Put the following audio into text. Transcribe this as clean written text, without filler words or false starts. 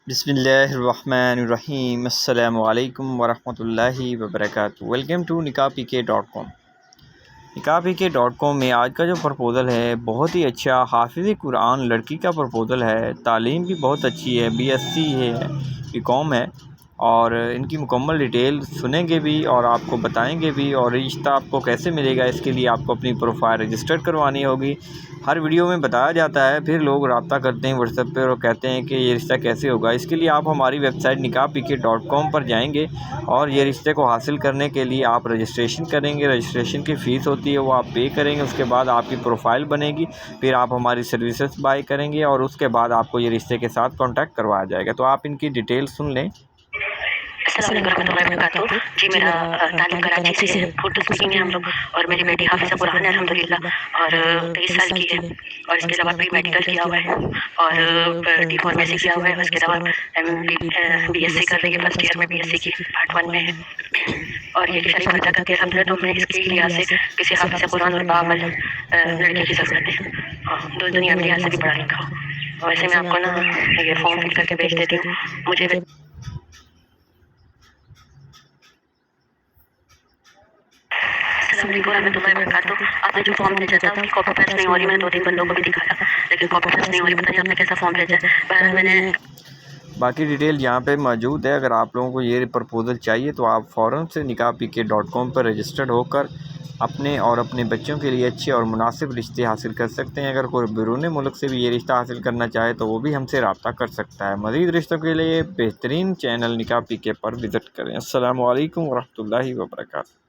بسم اللہ الرحمن الرحیم۔ السلام علیکم ورحمۃ اللہ وبرکاتہ۔ Welcome to nikahpk.com۔ nikahpk.com میں آج کا جو پرپوزل ہے بہت ہی اچھا حافظ قرآن لڑکی کا پرپوزل ہے۔ تعلیم بھی بہت اچھی ہے، BSc ہے، BCom ہے، اور ان کی مکمل ڈیٹیل سنیں گے بھی اور آپ کو بتائیں گے بھی، اور رشتہ آپ کو کیسے ملے گا اس کے لیے آپ کو اپنی پروفائل رجسٹر کروانی ہوگی۔ ہر ویڈیو میں بتایا جاتا ہے، پھر لوگ رابطہ کرتے ہیں واٹس ایپ پہ اور کہتے ہیں کہ یہ رشتہ کیسے ہوگا۔ اس کے لیے آپ ہماری ویب سائٹ nikahpk.com پر جائیں گے اور یہ رشتے کو حاصل کرنے کے لیے آپ رجسٹریشن کریں گے۔ رجسٹریشن کی فیس ہوتی ہے وہ آپ پے کریں گے، اس کے بعد آپ کی پروفائل بنے گی، پھر آپ ہماری سروسز بائی کریں گے اور اس کے بعد آپ کو یہ رشتے کے ساتھ کانٹیکٹ کروایا جائے گا۔ تو آپ ان کی ڈیٹیل سن لیں۔ السلام علیکم ورحمۃ اللہ وبرکاتہ۔ جی میرا تعلق کراچی سے ہے، اردو اسپیکنگ ہے ہم لوگ، اور میری بیٹی حافظہ قرآن ہے الحمدللہ، اور 23 سال کی ہے، اور اس کے علاوہ پری میڈیکل کیا ہوا ہے اور ڈی فارمیسی کیا ہوا ہے، اس کے علاوہ BSc کر رہی ہے، فرسٹ ایئر میں BSc کی پارٹ 1 میں ہے، اور یہ کہ شریف خرچہ کر کے الحمدللہ تو ہمیں اس کے لحاظ سے کسی حافظہ قرآن اور باعمل لڑکی کی ضرورت ہے، دو دنیا میں لحاظ سے بھی پڑھا لکھا ہو۔ ویسے میں آپ کو نا یہ فارم فل کر کے بھیج دیتی ہوں، مجھے السلام علیکم ورحمۃ اللہ وبرکاتہ۔ آپ نے جو فارم بھیجا تھا اس کی کاپی پیسٹ نہیں ہو رہی، میں نے 2-3 بندوں کو بھی دکھایا لیکن کاپی پیسٹ نہیں ہو رہی، پتہ نہیں آپ نے کیسا فارم بھیجا ہے۔ بہرحال میں نے باقی ڈیٹیل یہاں پہ موجود ہے، اگر آپ لوگوں کو یہ پرپوزل چاہیے تو آپ فوراً سے nikahpk.com پر رجسٹرڈ ہو کر اپنے اور اپنے بچوں کے لیے اچھے اور مناسب رشتے حاصل کر سکتے ہیں۔ اگر کوئی بیرون ملک سے بھی یہ رشتہ حاصل کرنا چاہے تو وہ بھی ہم سے رابطہ کر سکتا ہے۔ مزید رشتوں کے لیے بہترین چینل nikahpk پر وزٹ کریں۔ السلام علیکم ورحمۃ اللہ وبرکاتہ۔